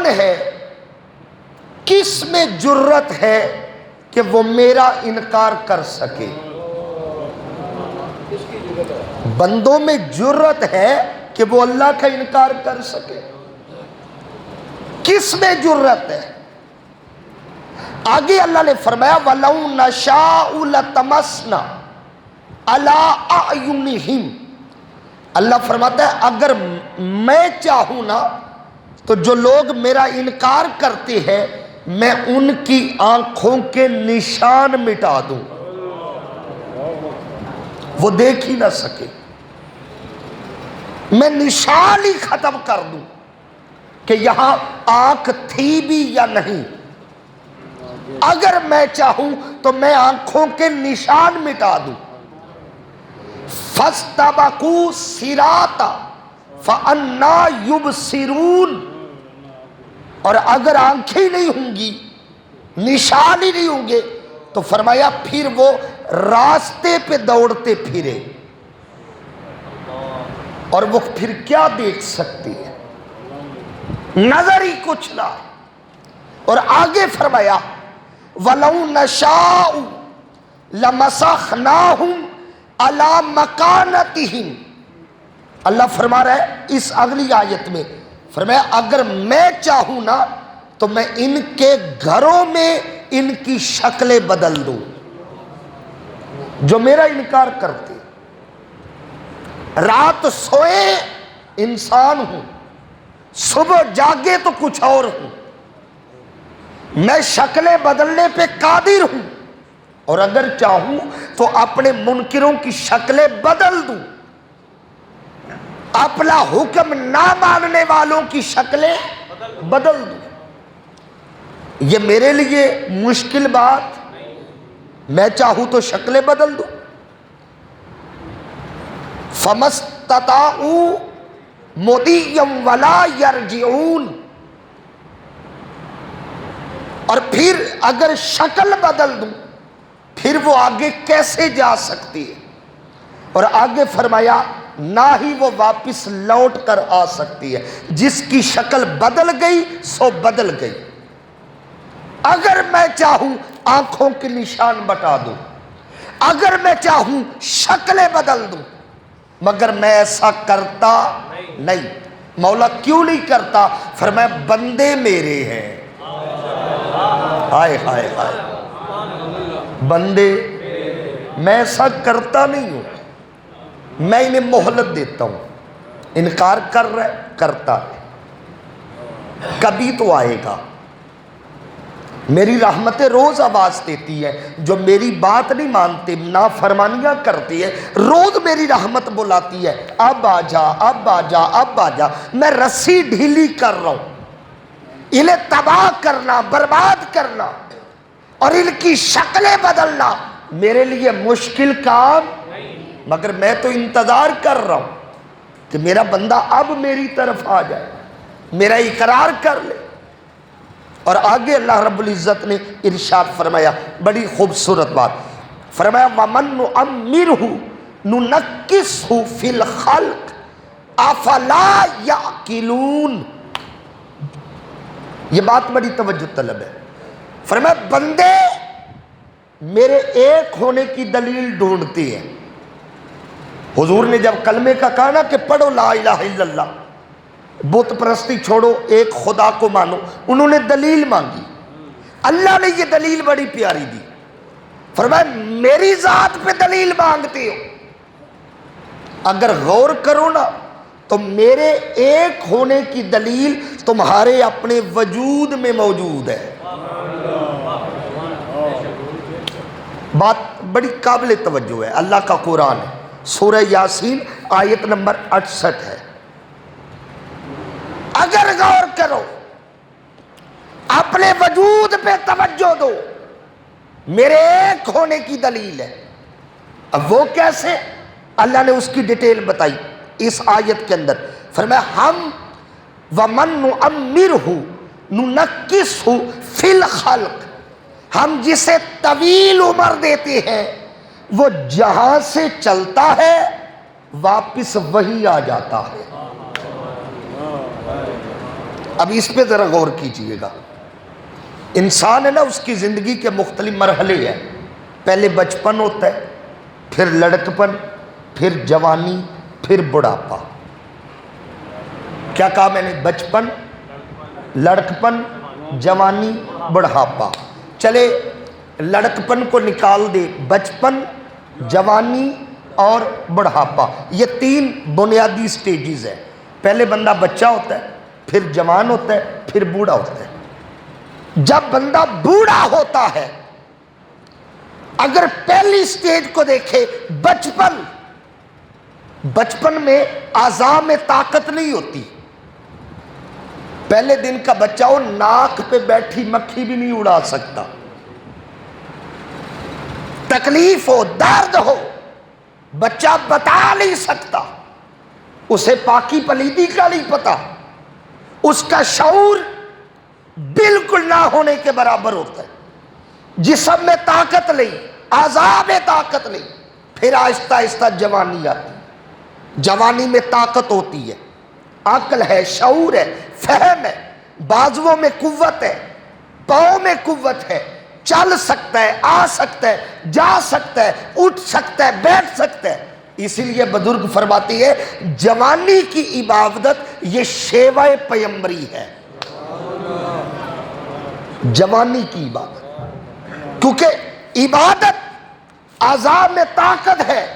کون ہے، کس میں جرت ہے کہ وہ میرا انکار کر سکے؟ بندوں میں جرت ہے کہ وہ اللہ کا انکار کر سکے؟ کس میں جرت ہے؟ آگے اللہ نے فرمایا وَلَوْ نَشَاءُ لَطَمَسْنَا عَلَىٰ أَعْيُنِهِمْ، اللہ فرماتا ہے اگر میں چاہوں نا تو جو لوگ میرا انکار کرتے ہیں میں ان کی آنکھوں کے نشان مٹا دوں، وہ دیکھ ہی نہ سکے، میں نشان ہی ختم کر دوں کہ یہاں آنکھ تھی بھی یا نہیں۔ اگر میں چاہوں تو میں آنکھوں کے نشان مٹا دوں۔ فَاسْتَبَقُوا الصِّرَاطَ فَأَنَّىٰ يُبْصِرُونَ، اور اگر آنکھیں نہیں ہوں گی، نشان ہی نہیں ہوں گے تو فرمایا پھر وہ راستے پہ دوڑتے پھرے، اور وہ پھر کیا دیکھ سکتی ہے؟ نظر ہی کچھ نہ۔ اور آگے فرمایا وَلَوْ نَشَاءُ لَمَسَخْنَاهُمْ عَلَىٰ مَكَانَتِهِمْ، اللہ فرما رہا ہے اس اگلی آیت میں، فرمایا اگر میں چاہوں نا تو میں ان کے گھروں میں ان کی شکلیں بدل دوں، جو میرا انکار کرتے، رات سوئے انسان ہوں، صبح جاگے تو کچھ اور ہوں، میں شکلیں بدلنے پہ قادر ہوں، اور اگر چاہوں تو اپنے منکروں کی شکلیں بدل دوں، اپنا حکم نہ ماننے والوں کی شکلیں بدل دوں۔ یہ میرے لیے مشکل بات، میں چاہوں تو شکلیں بدل دوں۔ فَمَسْتَطَاعُوا مُضِيًّا وَلَا يَرْجِعُونَ، اور پھر اگر شکل بدل دوں پھر وہ آگے کیسے جا سکتی ہے؟ اور آگے فرمایا نہ ہی وہ واپس لوٹ کر آ سکتی ہے، جس کی شکل بدل گئی سو بدل گئی۔ اگر میں چاہوں آنکھوں کے نشان بتا دوں، اگر میں چاہوں شکلیں بدل دوں، مگر میں ایسا کرتا نہیں۔ مولا کیوں نہیں کرتا؟ فرمایا بندے میرے ہیں، ہائے ہائے ہائے، بندے، میں ایسا کرتا نہیں ہوں، میں انہیں مہلت دیتا ہوں، انکار کر رہا ہے کرتا ہے، کبھی تو آئے گا۔ میری رحمتیں روز آواز دیتی ہے، جو میری بات نہیں مانتے نافرمانیاں کرتی ہے، روز میری رحمت بلاتی ہے اب آ جا اب آ جا اب آ جا۔ میں رسی ڈھیلی کر رہا ہوں، انہیں تباہ کرنا، برباد کرنا اور ان کی شکلیں بدلنا میرے لیے مشکل کام، مگر میں تو انتظار کر رہا ہوں کہ میرا بندہ اب میری طرف آ جائے، میرا اقرار کر لے۔ اور آگے اللہ رب العزت نے ارشاد فرمایا، بڑی خوبصورت بات فرمایا وَمَن نُعَمِّرْهُ نُنَكِّسْهُ فِي الْخَلْقِ أَفَلَا يَعْقِلُونَ، یہ بات بڑی توجہ طلب ہے۔ فرمایا بندے میرے ایک ہونے کی دلیل ڈھونڈتے ہیں۔ حضور نے جب کلمے کا کہا نا کہ پڑھو لا الہ الا اللہ، بت پرستی چھوڑو، ایک خدا کو مانو، انہوں نے دلیل مانگی، اللہ نے یہ دلیل بڑی پیاری دی، فرمایا میری ذات پہ دلیل مانگتے ہو، اگر غور کرو نا تو میرے ایک ہونے کی دلیل تمہارے اپنے وجود میں موجود ہے۔ بات بڑی قابل توجہ ہے، اللہ کا قرآن ہے، سورہ یاسین آیت نمبر 68 ہے۔ اگر غور کرو، اپنے وجود پہ توجہ دو، میرے ایک ہونے کی دلیل ہے۔ اب وہ کیسے؟ اللہ نے اس کی ڈیٹیل بتائی اس آیت کے اندر، فرمایا ہم وَمَن نُعَمِّرْهُ نُنَكِّسْهُ فِي الْخَلْقِ، ہم جسے طویل عمر دیتے ہیں وہ جہاں سے چلتا ہے واپس وہی آ جاتا ہے۔ اب اس پہ ذرا غور کیجئے گا. انسان ہے نا، اس کی زندگی کے مختلف مرحلے ہیں. پہلے بچپن ہوتا ہے، پھر لڑکپن، پھر جوانی، پھر بڑھاپا. کیا کہا میں نے؟ بچپن، لڑکپن، جوانی، بڑھاپا. چلے لڑکپن کو نکال دے. بچپن، جوانی اور بڑھاپا، یہ 3 بنیادی سٹیجز ہیں. پہلے بندہ بچہ ہوتا ہے، پھر جوان ہوتا ہے، پھر بوڑھا ہوتا ہے. جب بندہ بوڑھا ہوتا ہے، اگر پہلی سٹیج کو دیکھے بچپن میں اعضاء میں طاقت نہیں ہوتی. پہلے دن کا بچہ ہو، ناک پہ بیٹھی مکھی بھی نہیں اڑا سکتا. تکلیف ہو، درد ہو، بچہ بتا نہیں سکتا. اسے پاکی پلیدی کا نہیں پتا. اس کا شعور بالکل نہ ہونے کے برابر ہوتا ہے. جسم میں طاقت نہیں، اعضاء میں طاقت نہیں. پھر آہستہ آہستہ جوانی آتی. جوانی میں طاقت ہوتی ہے، عقل ہے، شعور ہے، فہم ہے، بازوؤں میں قوت ہے، پاؤں میں قوت ہے، چل سکتا ہے، آ سکتا ہے، جا سکتا ہے، اٹھ سکتا ہے، بیٹھ سکتا ہے. اسی لیے بزرگ فرماتی ہے جوانی کی عبادت یہ شیوہ پیمبری ہے. جوانی کی عبادت، کیونکہ عبادت اعضاء میں طاقت ہے.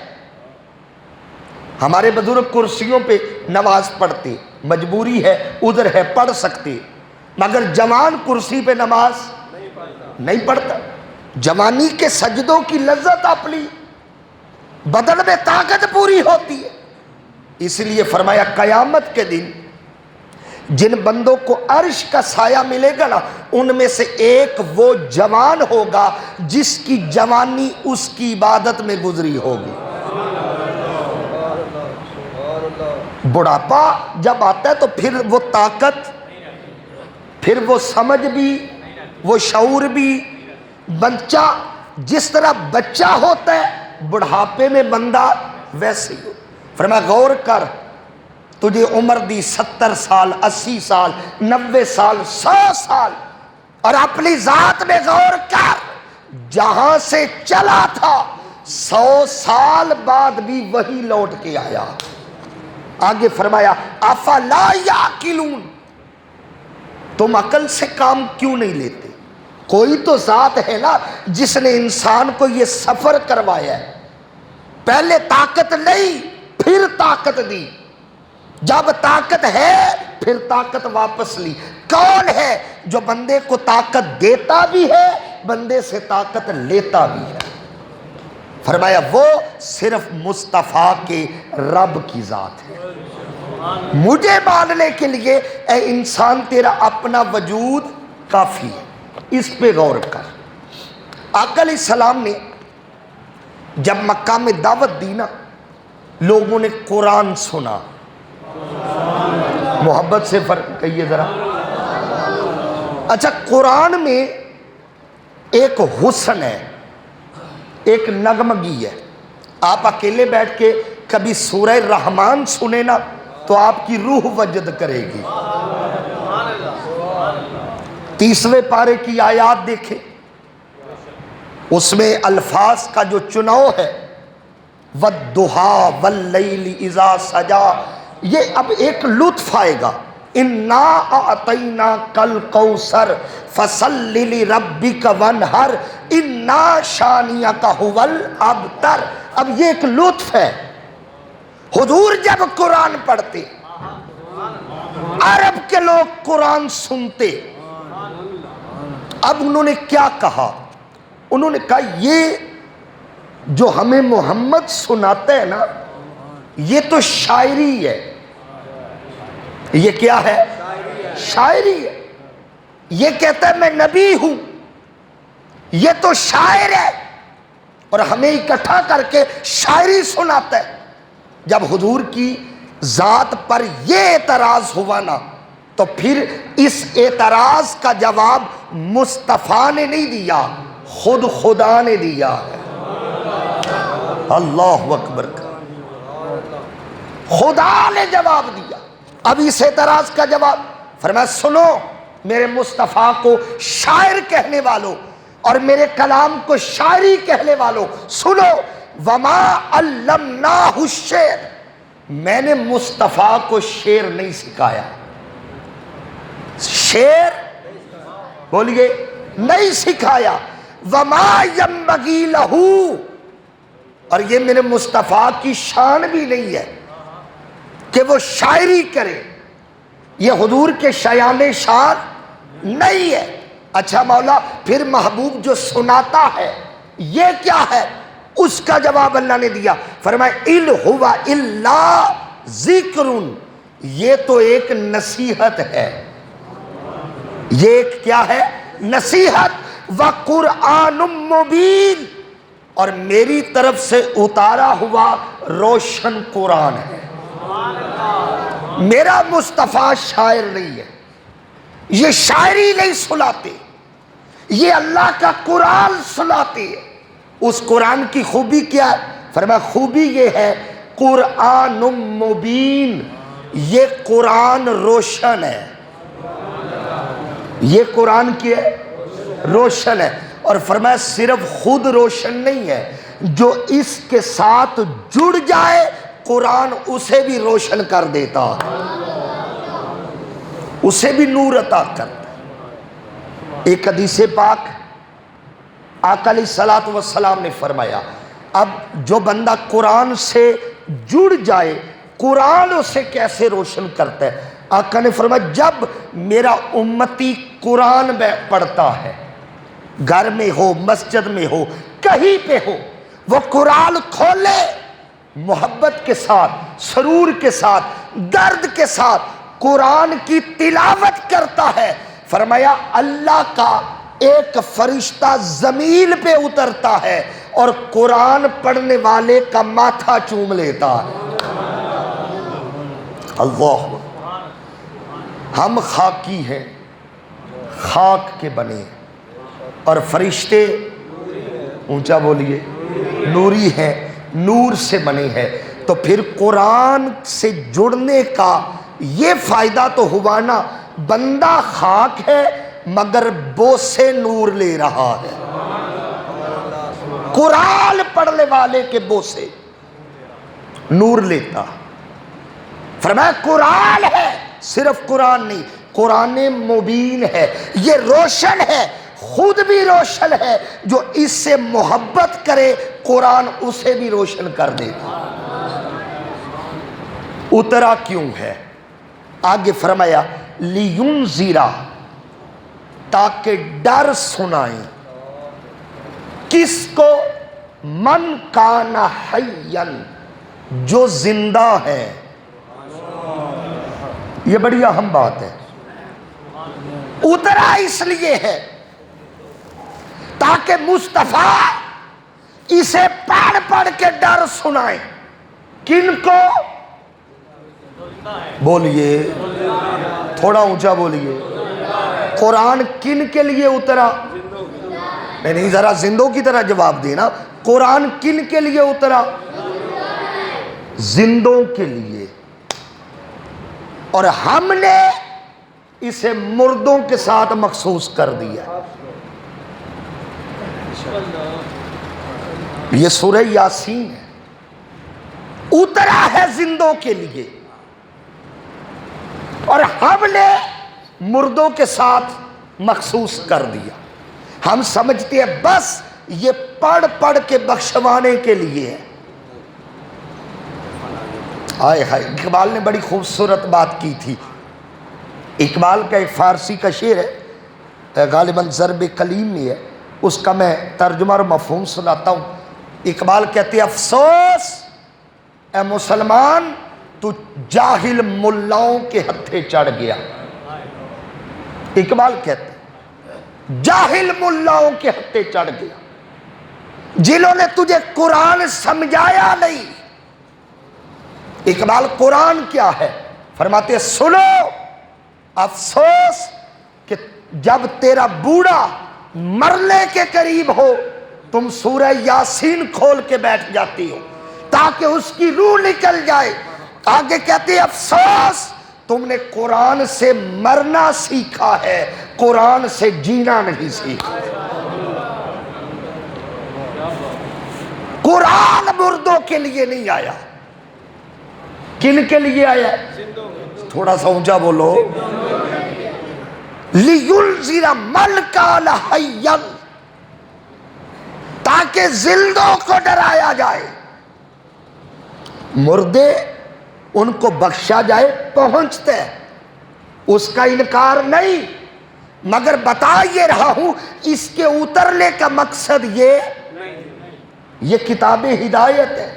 ہمارے بزرگ کرسیوں پہ نماز پڑھتے، مجبوری ہے، ادھر ہے، پڑھ سکتے. مگر جوان کرسی پہ نماز نہیں پڑھتا. جوانی کے سجدوں کی لذت اپنی، بدن میں طاقت پوری ہوتی ہے. اس لیے فرمایا قیامت کے دن جن بندوں کو عرش کا سایہ ملے گا نا، ان میں سے ایک وہ جوان ہوگا جس کی جوانی اس کی عبادت میں گزری ہوگی. بڑھاپا جب آتا ہے تو پھر وہ طاقت، پھر وہ سمجھ بھی، وہ شعور بھی. بچہ جس طرح بچہ ہوتا ہے، بڑھاپے میں بندہ ویسے ہی. فرمایا غور کر، تجھے عمر دی 70 سال، 80 سال، 90 سال، 100 سال، اور اپنی ذات میں غور کر، جہاں سے چلا تھا 100 سال بعد بھی وہی لوٹ کے آیا. آگے فرمایا افلا یعقلون، تم عقل سے کام کیوں نہیں لیتے؟ کوئی تو ذات ہے نا جس نے انسان کو یہ سفر کروایا ہے. پہلے طاقت نہیں، پھر طاقت دی. جب طاقت ہے پھر طاقت واپس لی. کون ہے جو بندے کو طاقت دیتا بھی ہے، بندے سے طاقت لیتا بھی ہے؟ فرمایا وہ صرف مصطفیٰ کے رب کی ذات ہے. مجھے ماننے کے لیے اے انسان تیرا اپنا وجود کافی ہے. اس پہ غور کر. آقا علیہ السلام نے جب مکہ میں دعوت دی نا، لوگوں نے قرآن سنا. محبت سے فرق کہیے ذرا. اچھا، قرآن میں ایک حسن ہے، ایک نغمگی ہے. آپ اکیلے بیٹھ کے کبھی سورہ رحمان سنے نا تو آپ کی روح وجد کرے گی. 30ویں پارے کی آیات دیکھیں، اس میں الفاظ کا جو چناؤ ہے، وَالضُّحَىٰ وَاللَّيْلِ إِذَا سَجَىٰ، یہ اب ایک لطف آئے گا. اِنَّا أَعْطَيْنَاكَ الْكَوْثَرَ فَصَلِّ لِرَبِّكَ وَانْحَرْ إِنَّا شَانِئَكَ هُوَ الْأَبْتَرُ. اب یہ ایک لطف ہے. حضور جب قرآن پڑھتے، عرب کے لوگ قرآن سنتے. اب انہوں نے کیا کہا؟ انہوں نے کہا یہ جو ہمیں محمد سناتا ہے نا، یہ تو شاعری ہے. یہ کیا ہے؟ شاعری ہے. یہ کہتا ہے میں نبی ہوں. یہ تو شاعر ہے اور ہمیں اکٹھا کر کے شاعری سناتا ہے. جب حضور کی ذات پر یہ اعتراض ہوا نا، تو پھر اس اعتراض کا جواب مصطفیٰ نے نہیں دیا، خود خدا نے دیا ہے. اللہ اکبر. خدا نے جواب دیا. اب اس اعتراض کا جواب فرمایا سنو میرے مصطفیٰ کو شاعر کہنے والوں اور میرے کلام کو شاعری کہنے والوں سنو، وما علمناہ الشعر، میں نے مصطفیٰ کو شعر نہیں سکھایا، شعر بولیے نہیں سکھایا، وما ینبغی لہ، اور یہ میرے مصطفیٰ کی شان بھی نہیں ہے کہ وہ شاعری کرے، یہ حضور کے شایان شان نہیں ہے۔ اچھا مولا پھر محبوب جو سناتا ہے یہ کیا ہے؟ اس کا جواب اللہ نے دیا، فرمایا اِن ہُوَ إِلَّا ذِکْرٌ، یہ تو ایک نصیحت ہے، یہ ایک کیا ہے؟ نصیحت، وَقُرْآنٌ مُبِینٌ، اور میری طرف سے اتارا ہوا روشن قرآن ہے۔ میرا مصطفیٰ شاعر نہیں ہے، یہ شاعری نہیں سناتے، یہ اللہ کا قرآن سناتے ہیں۔ اس قرآن کی خوبی کیا ہے؟ فرمایا خوبی یہ ہے قرآن مبین، یہ قرآن روشن ہے، یہ قرآن کی ہے روشن ہے، اور فرمایا صرف خود روشن نہیں ہے، جو اس کے ساتھ جڑ جائے قرآن اسے بھی روشن کر دیتا، اسے بھی نور عطا کرتا۔ ایک حدیث پاک آقا علیہ الصلوۃ والسلام نے فرمایا اب جو بندہ قرآن سے جڑ جائے قرآن اسے کیسے روشن کرتا ہے؟ آقا نے فرمایا جب میرا امتی قرآن پڑھتا ہے، گھر میں ہو، مسجد میں ہو، کہیں پہ ہو، وہ قرآن کھولے محبت کے ساتھ، سرور کے ساتھ، درد کے ساتھ قرآن کی تلاوت کرتا ہے، فرمایا اللہ کا ایک فرشتہ زمین پہ اترتا ہے اور قرآن پڑھنے والے کا ماتھا چوم لیتا ہے۔ اللہ، ہم خاکی ہیں، خاک کے بنے، اور فرشتے اونچا بولیے نوری ہیں، نور سے بنے ہیں، تو پھر قرآن سے جڑنے کا یہ فائدہ تو ہوا نا، بندہ خاک ہے مگر بوسے نور لے رہا ہے، قرآن پڑھنے والے کے بوسے نور لیتا۔ فرمایا قرآن ہے، صرف قرآن نہیں، قرآن مبین ہے، یہ روشن ہے، خود بھی روشن ہے، جو اس سے محبت کرے قرآن اسے بھی روشن کر دیتا۔ اترا کیوں ہے؟ آگے فرمایا لِيُنذِرَ، تاکہ ڈر سنائیں، کس کو؟ من کان حیا، جو زندہ ہے۔ یہ بڑی اہم بات ہے، اترا اس لیے ہے تاکہ مصطفیٰ اسے پڑھ پڑھ کے ڈر سنائیں۔ کن کو؟ بولیے تھوڑا اونچا بولیے، قرآن کن کے لیے اترا؟ نہیں ذرا زندوں کی طرح جواب دینا، قرآن کن کے لیے اترا؟ زندوں کے لیے، اور ہم نے اسے مردوں کے ساتھ مخصوص کر دیا۔ یہ سورہ یاسین ہے، اترا ہے زندوں کے لیے، اور ہم نے مردوں کے ساتھ مخصوص کر دیا۔ ہم سمجھتے ہیں بس یہ پڑھ پڑھ کے بخشوانے کے لیے ہے۔ آئے ہائے، اقبال نے بڑی خوبصورت بات کی تھی۔ اقبال کا ایک فارسی کا شعر ہے، غالباً ضرب کلیم میں ہے، اس کا میں ترجمہ اور مفہوم سناتا ہوں۔ اقبال کہتے ہیں افسوس اے مسلمان، تو جاہل ملاؤں کے ہتھے چڑھ گیا۔ اقبال کہتے ہیں جاہل ملاؤں کے ہتھے چڑھ گیا، جنہوں نے تجھے قرآن سمجھایا نہیں۔ اقبال قرآن کیا ہے؟ فرماتے ہیں سنو، افسوس کہ جب تیرا بوڑھا مرنے کے قریب ہو تم سورہ یاسین کھول کے بیٹھ جاتی ہو تاکہ اس کی روح نکل جائے۔ آگے کہتے ہیں افسوس تم نے قرآن سے مرنا سیکھا ہے، قرآن سے جینا نہیں سیکھا۔ قرآن مردوں کے لیے نہیں آیا، کن کے لیے آیا؟ تھوڑا سا اونچا بولو۔ لِيُنذِرَ مَنْ كَانَ حَيًّا، تاکہ زندوں کو ڈرایا جائے، مردے ان کو بخشا جائے، پہنچتے اس کا انکار نہیں، مگر بتا یہ رہا ہوں اس کے اترنے کا مقصد یہ کتاب ہدایت ہے۔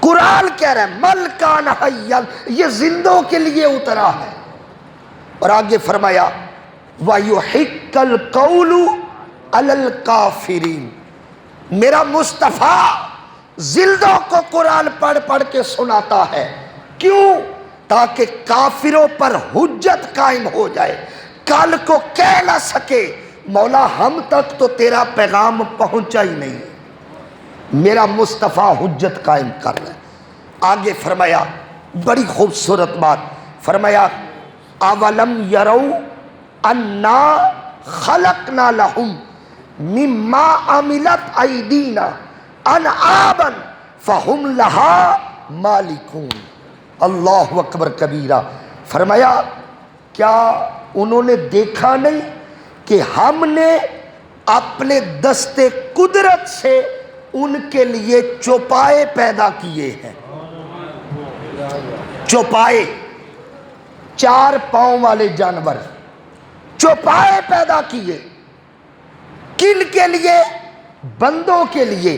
قرآن کہہ رہا ہے مَنْ كَانَ حَيًّا، یہ زندوں کے لیے اترا ہے۔ اور آگے فرمایا وَيُحِقَّ الْقَوْلُ عَلَى الْكَافِرِينَ، میرا مصطفیٰ زندوں کو قرآن پڑھ پڑھ کے سناتا ہے، کیوں؟ تاکہ کافروں پر حجت قائم ہو جائے، کل کو کہہ نہ سکے مولا ہم تک تو تیرا پیغام پہنچا ہی نہیں۔ میرا مصطفیٰ حجت قائم کر رہا ہے۔ آگے فرمایا بڑی خوبصورت بات، فرمایا اولم یرو انا خلقنا لہم مما عملت ایدینا انعاما فہم لہا مالکون۔ اللہ اکبر کبیرہ، فرمایا کیا انہوں نے دیکھا نہیں کہ ہم نے اپنے دستے قدرت سے ان کے لیے چوپائے پیدا کیے ہیں۔ چوپائے، 4 پاؤں والے جانور، چوپائے پیدا کیے، کن کے لیے؟ بندوں کے لیے۔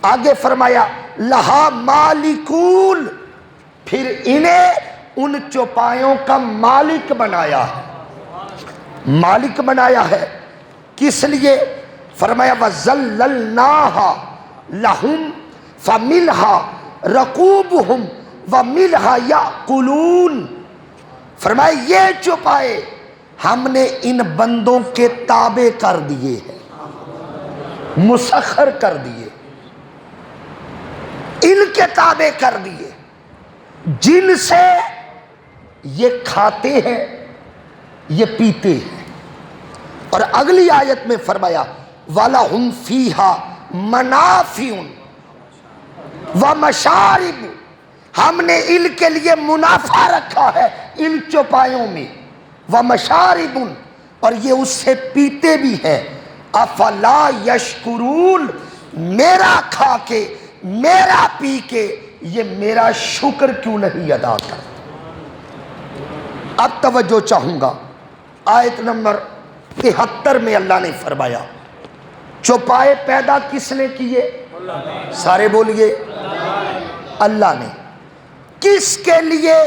آگے فرمایا لہا مالکون، پھر انہیں ان چوپایوں کا مالک بنایا ہے۔ مالک بنایا ہے کس لیے؟ فرمایا وَذَلَّلْنَاهَا لَهُمْ فَمِنْهَا رَقُوبُهُمْ وَمِنْهَا يَأْكُلُونَ، فرمایا یہ چوپائے ہم نے ان بندوں کے تابع کر دیے ہیں، مسخر کر دیے، ان کے تابع کر دیے، جن سے یہ کھاتے ہیں، یہ پیتے ہیں۔ اور اگلی آیت میں فرمایا وَلَهُمْ فِيهَا مَنَافِعٌ وَمَشَارِبُ، ہم نے ان کے لیے منافع رکھا ہے ان چوپایوں میں، وَمَشَارِبٌ، اور یہ اس سے پیتے بھی ہیں۔ افلا یشکرون، میرا کھا کے میرا پی کے یہ میرا شکر کیوں نہیں ادا کرتے؟ اب توجہ چاہوں گا، آیت نمبر 73 میں اللہ نے فرمایا چوپائے پیدا کس نے کیے؟ سارے بولیے اللہ نے۔ کس کے لیے؟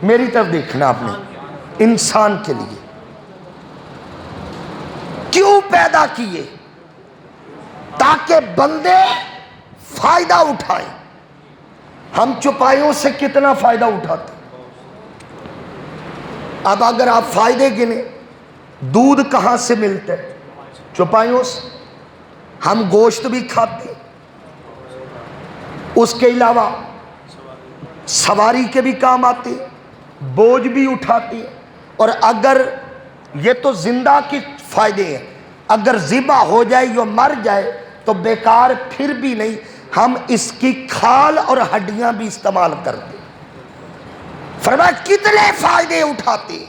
میری طرف دیکھنا آپ نے، انسان کے لیے۔ کیوں پیدا کیے؟ تاکہ بندے فائدہ اٹھائیں۔ ہم چوپایوں سے کتنا فائدہ اٹھاتے؟ اب اگر آپ فائدے گنے، دودھ کہاں سے ملتے؟ چوپایوں سے۔ ہم گوشت بھی کھاتے، اس کے علاوہ سواری کے بھی کام آتے، بوجھ بھی اٹھاتی، اور اگر یہ تو زندہ کی فائدے ہیں، اگر ذبح ہو جائے یا مر جائے تو بیکار پھر بھی نہیں، ہم اس کی کھال اور ہڈیاں بھی استعمال کرتے۔ فرمایا کتنے فائدے اٹھاتے،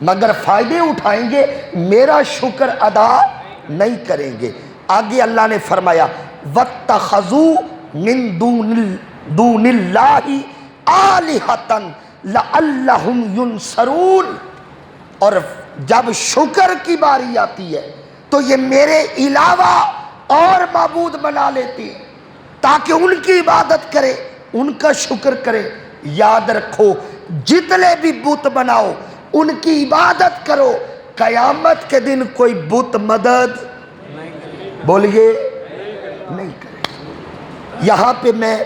مگر فائدے اٹھائیں گے میرا شکر ادا نہیں کریں گے۔ آگے اللہ نے فرمایا وَاتَّخَذُوا مِن دُونِ اللَّهِ آلِهَةً لَعَلَّهُمْ يُنصَرُونَ، اور جب شکر کی باری آتی ہے تو یہ میرے علاوہ اور معبود بنا لیتے ہیں تاکہ ان کی عبادت کرے، ان کا شکر کرے۔ یاد رکھو جتنے بھی بت بناؤ ان کی عبادت کرو، قیامت کے دن کوئی بت مدد بولیے نہیں کرے۔ یہاں پہ میں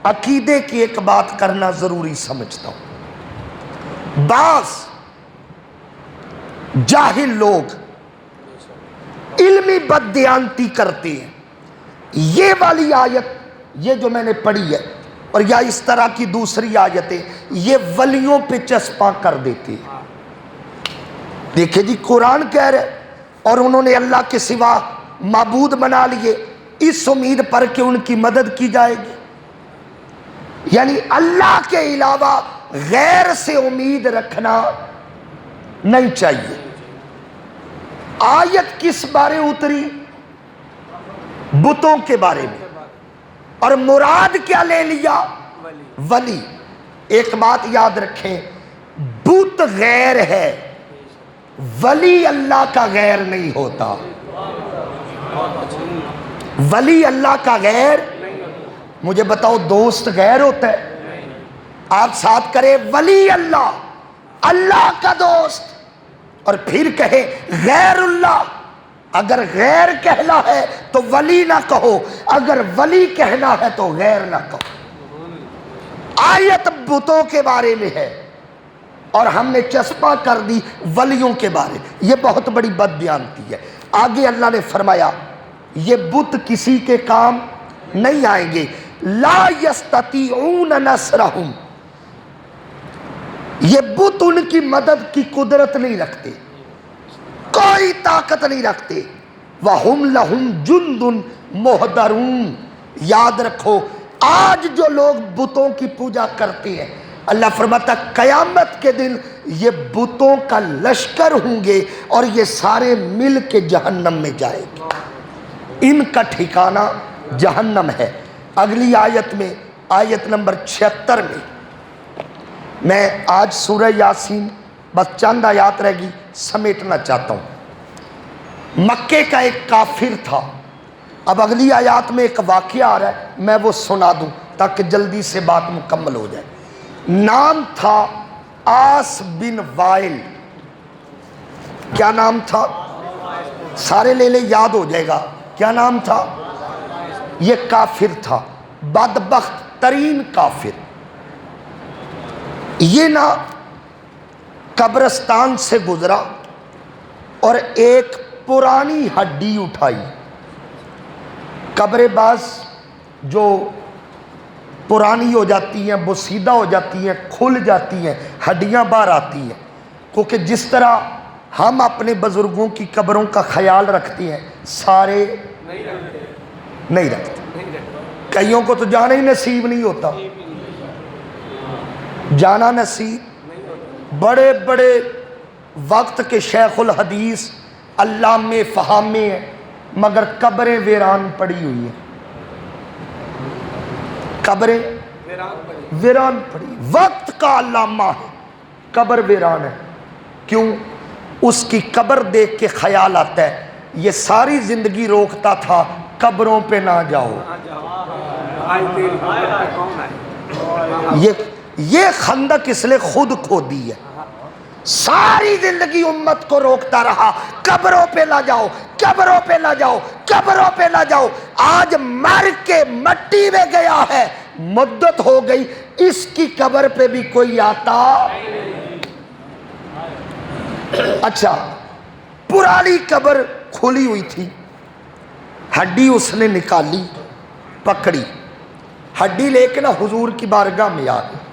عقیدے کی ایک بات کرنا ضروری سمجھتا ہوں۔ بعض جاہل لوگ علمی بددیانتی کرتے ہیں۔ یہ والی آیت، یہ جو میں نے پڑھی ہے اور یا اس طرح کی دوسری آیتیں یہ ولیوں پہ چسپاں کر دیتے ہیں. دیکھیں جی قرآن کہہ رہے اور انہوں نے اللہ کے سوا معبود بنا لیے اس امید پر کہ ان کی مدد کی جائے گی. یعنی اللہ کے علاوہ غیر سے امید رکھنا نہیں چاہیے. آیت کس بارے اتری؟ بتوں کے بارے میں. اور مراد کیا لے لیا؟ ولی. ایک بات یاد رکھیں، بت غیر ہے، ولی اللہ کا غیر نہیں ہوتا. ولی اللہ کا غیر. مجھے بتاؤ دوست غیر ہوتا ہے؟ آپ ساتھ کرے ولی اللہ، اللہ کا دوست، اور پھر کہے غیر اللہ. اگر غیر کہنا ہے تو ولی نہ کہو، اگر ولی کہنا ہے تو غیر نہ کہو. آیت بتوں کے بارے میں ہے اور ہم نے چسپاں کر دی ولیوں کے بارے. یہ بہت بڑی بد بیانتی ہے. آگے اللہ نے فرمایا یہ بت کسی کے کام نہیں آئیں گے. لا یستطیعون نصرہم، یہ بت ان کی مدد کی قدرت نہیں رکھتے، کوئی طاقت نہیں رکھتے. وَهُمْ لَهُمْ جُنْدٌ مُحْضَرُونَ. یاد رکھو آج جو لوگ بتوں کی پوجا کرتے ہیں، اللہ فرماتا قیامت کے دن یہ بتوں کا لشکر ہوں گے اور یہ سارے مل کے جہنم میں جائیں گے. ان کا ٹھکانہ جہنم ہے. اگلی آیت میں آیت نمبر 76 میں آج سورہ یاسین بس چند آیات رہ گی سمیٹنا چاہتا ہوں. مکے کا ایک کافر تھا. اب اگلی آیات میں ایک واقعہ آ رہا ہے، میں وہ سنا دوں تاکہ جلدی سے بات مکمل ہو جائے. نام تھا آس بن وائل. کیا نام تھا؟ سارے لے لے یاد ہو جائے گا. کیا نام تھا؟ یہ کافر تھا، بدبخت ترین کافر. یہ نہ قبرستان سے گزرا اور ایک پرانی ہڈی اٹھائی. قبریں بعض جو پرانی ہو جاتی ہیں، بوسیدہ ہو جاتی ہیں، کھل جاتی ہیں، ہڈیاں باہر آتی ہیں. کیونکہ جس طرح ہم اپنے بزرگوں کی قبروں کا خیال رکھتے ہیں سارے نہیں رکھتے. کئیوں کو تو جانا ہی نصیب نہیں ہوتا. جانا نصیب. بڑے بڑے وقت کے شیخ الحدیث علامے فہامے ہیں مگر قبریں ویران پڑی ہوئی ہیں. قبریں ویران پڑی. وقت کا علامہ ہے، قبر ویران ہے. کیوں؟ اس کی قبر دیکھ کے خیال آتا ہے یہ ساری زندگی روکتا تھا قبروں پہ نہ جاؤ. یہ خندق اس لئے خود کھودی ہے. ساری زندگی امت کو روکتا رہا قبروں پہ نہ جاؤ، قبروں پہ نہ جاؤ، قبروں پہ نہ جاؤ. آج مر کے مٹی میں گیا ہے، مدت ہو گئی، اس کی قبر پہ بھی کوئی آتا. اچھا پرانی قبر کھلی ہوئی تھی، ہڈی اس نے نکالی، پکڑی. ہڈی لے کے نا حضور کی بارگاہ میں آ گئی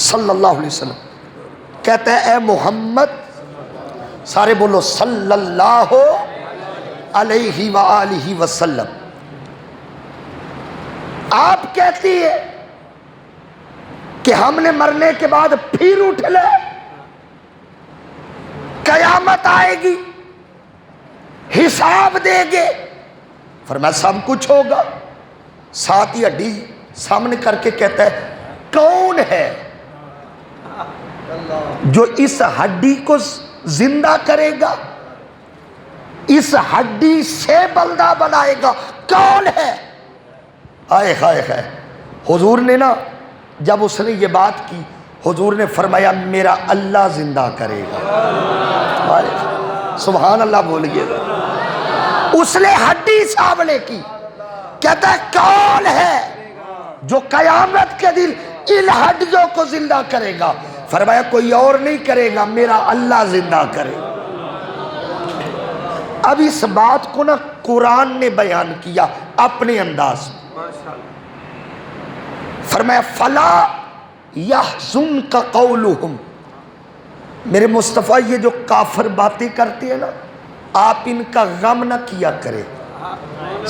صلی اللہ علیہ وسلم. کہتا ہے اے محمد، سارے بولو صلی اللہ علیہ وآلہ وسلم. آپ کہتی ہے کہ ہم نے مرنے کے بعد پھر اٹھ لے، قیامت آئے گی، حساب دے گے. فرمایا سب کچھ ہوگا. ساتھ ہی ہڈی سامنے کر کے کہتا ہے کون ہے جو اس ہڈی کو زندہ کرے گا، اس ہڈی سے بندہ بنائے گا؟ کون ہے؟ ہائے ہائے ہائے. حضور نے نا جب اس نے یہ بات کی، حضور نے فرمایا میرا اللہ زندہ کرے گا. سبحان اللہ بولیے. اس نے ہڈی سامنے کی، کہتا ہے کون ہے جو قیامت کے دن ان ہڈیوں کو زندہ کرے گا؟ فرمایا کوئی اور نہیں کرے گا، میرا اللہ زندہ کرے گا. اب اس بات کو نا قرآن نے بیان کیا اپنے انداز میں. فرمایا فلا یحزنک قولہم، میرے مصطفیٰ یہ جو کافر باتیں کرتے ہیں نا، آپ ان کا غم نہ کیا کرے،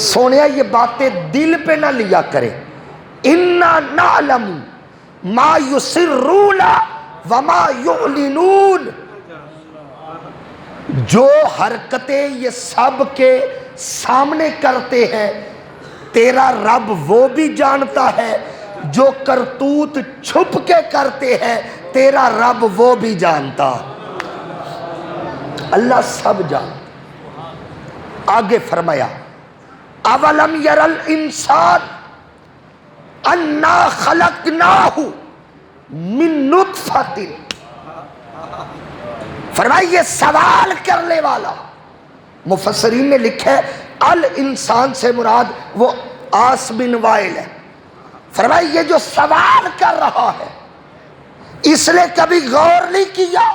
سونیا یہ باتیں دل پہ نہ لیا کرے، انا نعلم ما یسرون وما یعلنون، جو حرکتیں یہ سب کے سامنے کرتے ہیں تیرا رب وہ بھی جانتا ہے، جو کرتوت چھپ کے کرتے ہیں تیرا رب وہ بھی جانتا، اللہ سب جانتا۔ آگے فرمایا اولم یر الانسان انا خلقناہ من نطفۃ، فرمایا یہ سوال کرنے والا، مفسرین نے لکھا ہے الانسان سے مراد وہ آس بن وائل ہے، فرمایا یہ جو سوال کر رہا ہے اس نے کبھی غور نہیں کیا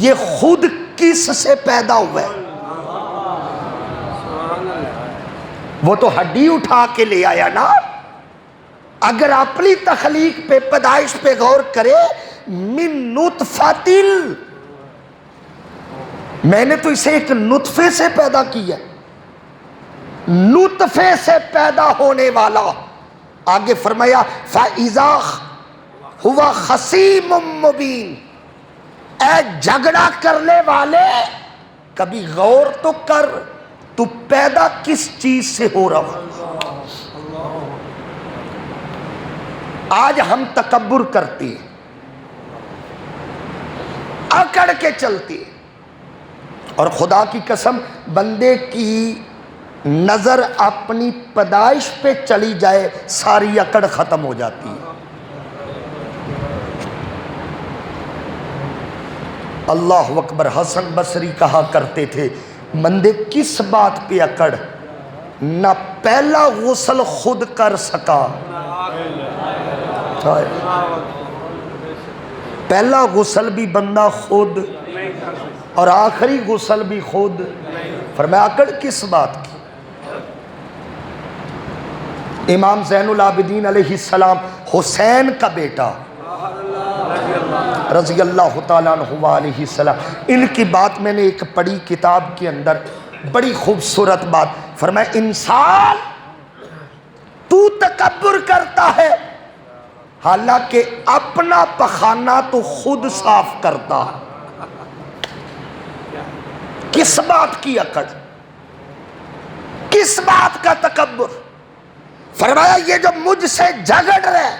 یہ خود کس سے پیدا ہوا ہے، وہ تو ہڈی اٹھا کے لے آیا نا، اگر اپنی تخلیق پہ پیدائش پہ غور کرے، من نطفۃ، میں نے تو اسے ایک نطفے سے پیدا کیا، نطفے سے پیدا ہونے والا، آگے فرمایا فَإِذَا ہوا خصیم مبین، اے جھگڑا کرنے والے کبھی غور تو کر تو پیدا کس چیز سے ہو رہا۔ آج ہم تکبر کرتے ہیں، اکڑ کے چلتے ہیں، اور خدا کی قسم بندے کی نظر اپنی پیدائش پہ چلی جائے ساری اکڑ ختم ہو جاتی ہے۔ اللہ اکبر، حسن بصری کہا کرتے تھے بندے کس بات پہ اکڑ، نہ پہلا غسل خود کر سکا، پہلا غسل بھی بندہ خود اور آخری غسل بھی خود، فرمایا اکڑ کس بات کی۔ امام زین العابدین علیہ السلام حسین کا بیٹا رضی اللہ تعالیٰ عنہ علیہ السلام، ان کی بات میں نے ایک پڑھی کتاب کے اندر، بڑی خوبصورت بات، فرمایا انسان تو تکبر کرتا ہے حالانکہ اپنا پخانہ تو خود صاف کرتا، کس بات کی اکڑ، کس بات کا تکبر؟ فرمایا یہ جو مجھ سے جھگڑ رہے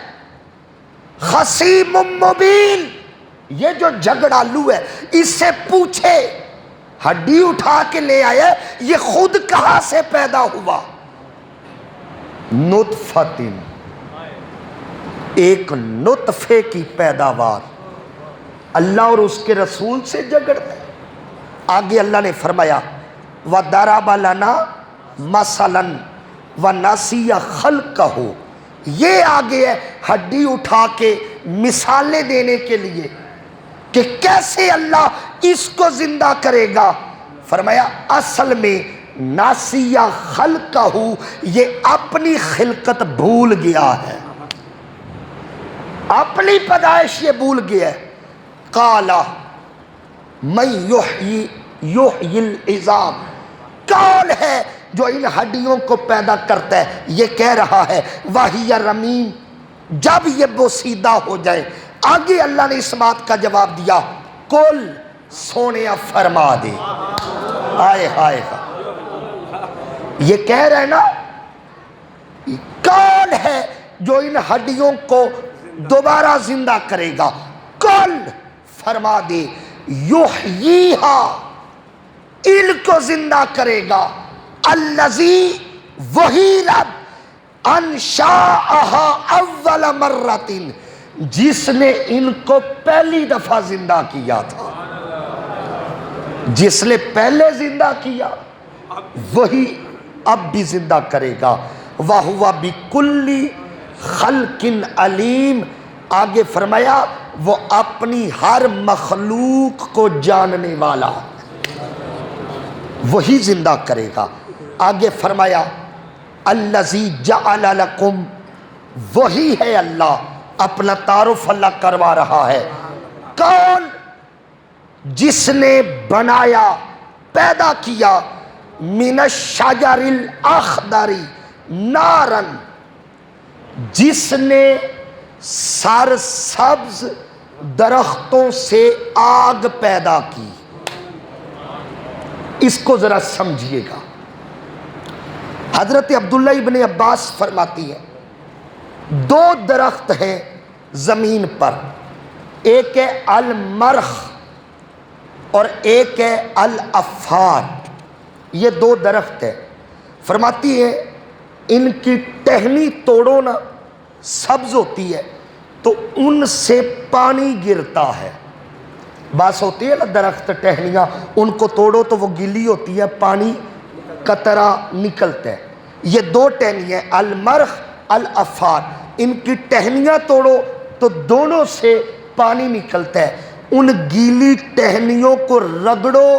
خصیم مبین، یہ جو جھگڑالو ہے اس سے پوچھے، ہڈی اٹھا کے لے آئے یہ خود کہاں سے پیدا ہوا، نطفۃ، ایک نطفے کی پیداوار، اللہ اور اس کے رسول سے جھگڑتے۔ آگے اللہ نے فرمایا وَضَرَبَ لَنَا مَثَلًا وَنَسِيَ خَلْقَهُ، یہ آگے ہے ہڈی اٹھا کے مثالیں دینے کے لیے کہ کیسے اللہ اس کو زندہ کرے گا۔ فرمایا اصل میں ناسیہ خلقہ، یہ اپنی خلقت بھول گیا ہے، اپنی پیدائش یہ بھول گیا ہے۔ قَالَ مَن یحیی العظام، کون ہے جو ان ہڈیوں کو پیدا کرتا ہے، یہ کہہ رہا ہے وَهِيَ رَمِيمٌ، جب یہ بوسیدہ ہو جائے۔ آگے اللہ نے اس بات کا جواب دیا کل، سونیا فرما دے، آئے ہائے، یہ کہہ رہے نا کون ہے جو ان ہڈیوں کو دوبارہ زندہ کرے گا، کل فرما دے یحییہا، ان کو زندہ کرے گا، الذی، وہی رب، انشاءہا اول مرۃ، جس نے ان کو پہلی دفعہ زندہ کیا تھا، جس نے پہلے زندہ کیا وہی اب بھی زندہ کرے گا۔ وَهُوَ بِكُلِّ خَلْقٍ عَلِيمٌ، آگے فرمایا وہ اپنی ہر مخلوق کو جاننے والا، وہی زندہ کرے گا۔ آگے فرمایا الذی جعل لکم وہی ہے اللہ، اپنا تعارف اللہ کروا رہا ہے۔ کون؟ جس نے بنایا، پیدا کیا، من الشجر الاخضر نارن، جس نے سرسبز درختوں سے آگ پیدا کی۔ اس کو ذرا سمجھیے گا۔ حضرت عبداللہ ابن عباس فرماتی ہے دو درخت ہیں زمین پر، ایک ہے المرخ اور ایک ہے الافار، یہ دو درخت ہیں۔ فرماتی ہے ان کی ٹہنی توڑو نا، سبز ہوتی ہے تو ان سے پانی گرتا ہے۔ باس ہوتی ہے نا درخت ٹہنیاں، ان کو توڑو تو وہ گیلی ہوتی ہے، پانی قطرہ نکلتا ہے۔ یہ دو ٹہنیاں المرخ الافار، ان کی ٹہنیاں توڑو تو دونوں سے پانی نکلتا ہے۔ ان گیلی ٹہنیوں کو رگڑو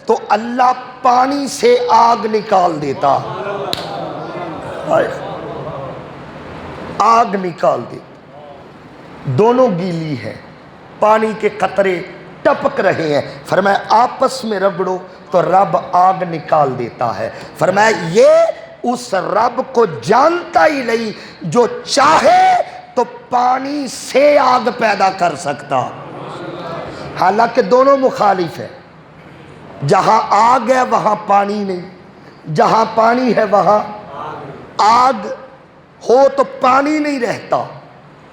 تو اللہ پانی سے آگ نکال دیتا، آگ نکال دے۔ دونوں گیلی ہیں، پانی کے قطرے ٹپک رہے ہیں، فرمایا آپس میں رگڑو تو رب آگ نکال دیتا ہے۔ فرمایا یہ اس رب کو جانتا ہی نہیں جو چاہے تو پانی سے آگ پیدا کر سکتا، حالانکہ دونوں مخالف ہیں۔ جہاں آگ ہے وہاں پانی نہیں، جہاں پانی ہے وہاں آگ ہو تو پانی نہیں رہتا،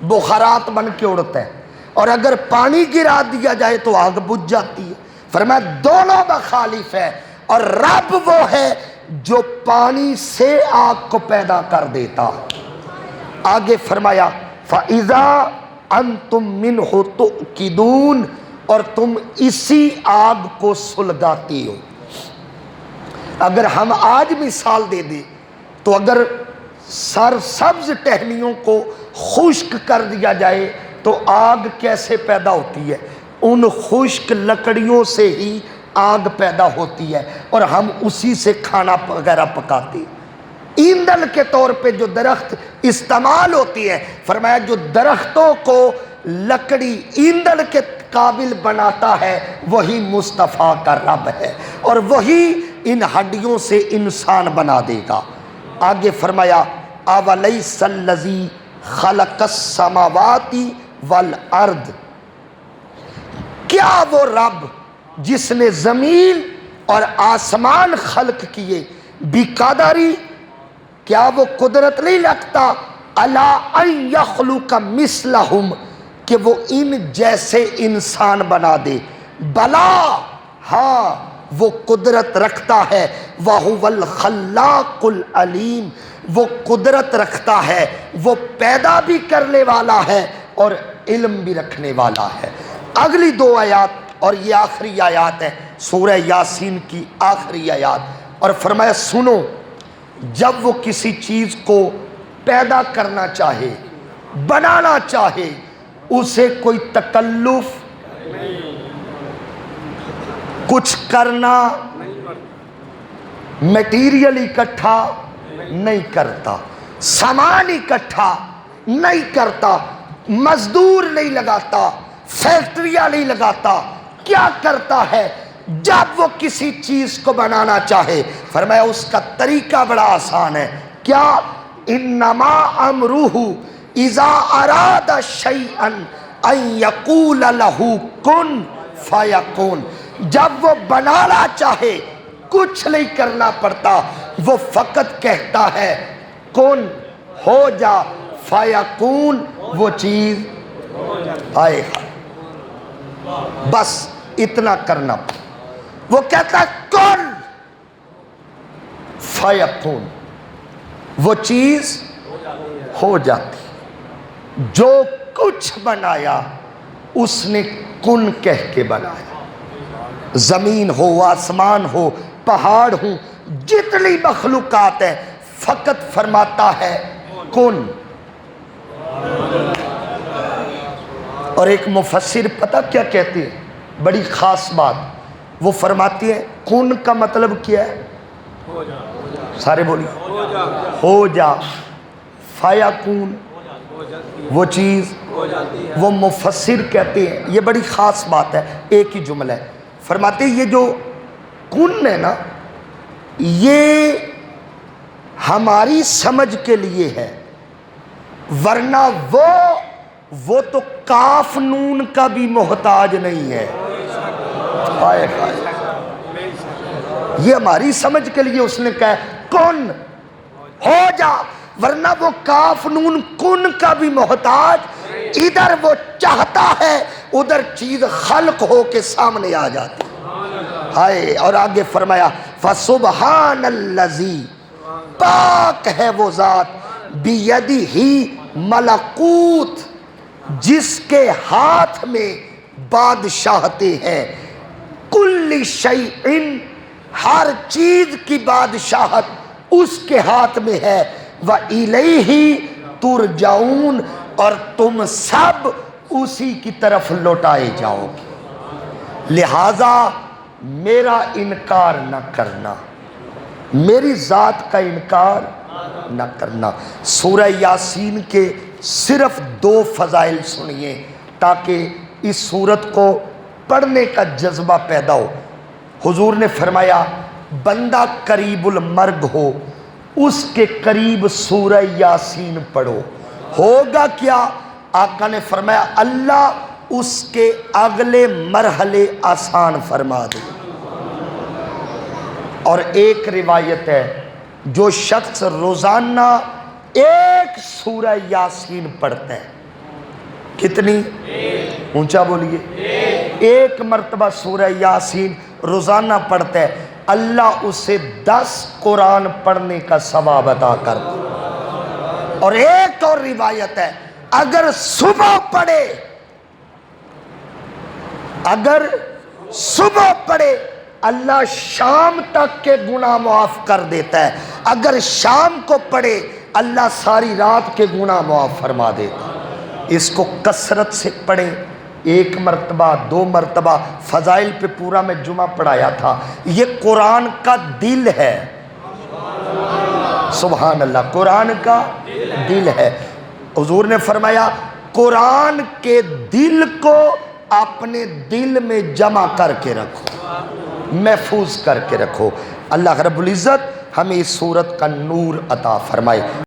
بخارات بن کے اڑتا ہے، اور اگر پانی گرا دیا جائے تو آگ بجھ جاتی ہے۔ فرمایا دونوں مخالف ہے، اور رب وہ ہے جو پانی سے آگ کو پیدا کر دیتا۔ آگے فرمایا فَإِذَا أَنْتُمْ مِنْهُ تُؤْكِدُونَ، اور تم اسی آگ کو سلگاتی ہو۔ اگر ہم آج مثال دے دیں تو اگر سرسبز ٹہنیوں کو خشک کر دیا جائے تو آگ کیسے پیدا ہوتی ہے؟ ان خشک لکڑیوں سے ہی آگ پیدا ہوتی ہے، اور ہم اسی سے کھانا وغیرہ پکاتے ہیں۔ ایندھن کے طور پہ جو درخت استعمال ہوتی ہے، فرمایا جو درختوں کو لکڑی ایندھن کے قابل بناتا ہے وہی مصطفیٰ کا رب ہے، اور وہی ان ہڈیوں سے انسان بنا دے گا۔ آگے فرمایا اَوَلَيْسَ الَّذِي خَلَقَ السَّمَاوَاتِ وَالْأَرْضِ، کیا وہ رب جس نے زمین اور آسمان خلق کیے، بِقَدَرِ، کیا وہ قدرت نہیں رکھتا، عَلَىٰ أَن يَخْلُقَ مِثْلَهُمْ، کہ وہ ان جیسے انسان بنا دے؟ بلا، ہاں وہ قدرت رکھتا ہے، وَهُوَ الْخَلَّاقُ الْعَلِيمُ، وہ قدرت رکھتا ہے، وہ پیدا بھی کرنے والا ہے اور علم بھی رکھنے والا ہے۔ اگلی دو آیات اور یہ آخری آیات ہے سورہ یاسین کی آخری آیات، اور فرمایا سنو، جب وہ کسی چیز کو پیدا کرنا چاہے، بنانا چاہے، اسے کوئی تکلف، کچھ کرنا، میٹیریل اکٹھا نہیں کرتا، سامان اکٹھا نہیں کرتا، مزدور نہیں لگاتا، فیکٹریاں نہیں لگاتا، کیا کرتا ہے؟ جب وہ کسی چیز کو بنانا چاہے، فرمایا اس کا طریقہ بڑا آسان ہے، کیا؟ انما امرہ اذا اراد شیئا ان یقول لہ کن فیکون، جب وہ بنانا چاہے کچھ نہیں کرنا پڑتا، وہ فقط کہتا ہے کن، ہو جا، فیکون، وہ چیز آئے گا، بس اتنا کرنا۔ وہ کہتا ہے کن فیکون، وہ چیز ہو جاتی۔ جو کچھ بنایا اس نے کن کہہ کے بنایا، زمین ہو، آسمان ہو، پہاڑ ہوں، جتنی مخلوقات ہیں، فقط فرماتا ہے کن۔ اور ایک مفسر پتہ کیا کہتے ہیں، بڑی خاص بات، وہ فرماتی ہے کن کا مطلب کیا ہے؟ سارے بولیے، ہو جا، فیکون، وہ چیز وہ مفسر کہتے ہیں، یہ بڑی خاص بات ہے، ایک ہی جملہ ہے، فرماتے ہیں یہ جو کن ہے نا، یہ ہماری سمجھ کے لیے ہے، ورنہ وہ تو کاف نون کا بھی محتاج نہیں ہے۔ ہائے ہائے، یہ ہماری سمجھ کے لیے اس نے کہا کن ہو جا، ورنہ وہ کاف نون کن کا بھی محتاج، ادھر وہ چاہتا ہے ادھر چیز خلق ہو کے سامنے آ جاتی۔ ہائے، اور آگے فرمایا فَسُبْحَانَ الَّذِي، پاک ہے وہ ذات، بِيَدِهِ ملکوت، جس کے ہاتھ میں بادشاہتے ہیں، کل شیء، ہر چیز کی بادشاہت اس کے ہاتھ میں ہے، وَإِلَيْهِ تُرْجَعُونَ، اور تم سب اسی کی طرف لوٹائے جاؤ گے، لہذا میرا انکار نہ کرنا، میری ذات کا انکار نہ کرنا۔ سورہ یاسین کے صرف 2 فضائل سنیے تاکہ اس سورت کو پڑھنے کا جذبہ پیدا ہو۔ حضور نے فرمایا بندہ قریب المرگ ہو اس کے قریب سورہ یاسین پڑھو، ہوگا کیا؟ آقا نے فرمایا اللہ اس کے اگلے مرحلے آسان فرما دے۔ اور ایک روایت ہے جو شخص روزانہ ایک سورہ یاسین پڑھتا ہے، کتنی؟ اونچا بولیے، ایک مرتبہ سورہ یاسین روزانہ پڑھتا ہے، اللہ اسے 10 قرآن پڑھنے کا ثواب عطا کرتا ہے۔ اور ایک اور روایت ہے اگر صبح پڑھے اللہ شام تک کے گناہ معاف کر دیتا ہے، اگر شام کو پڑھے اللہ ساری رات کے گناہ معاف فرما دیتا ہے۔ اس کو کثرت سے پڑھیں، 1 مرتبہ 2 مرتبہ، فضائل پہ پورا میں جمعہ پڑھایا تھا۔ یہ قرآن کا دل ہے، سبحان اللہ، قرآن کا دل ہے۔ حضور نے فرمایا قرآن کے دل کو اپنے دل میں جمع کر کے رکھو، محفوظ کر کے رکھو۔ اللہ رب العزت ہمیں اس سورت کا نور عطا فرمائے۔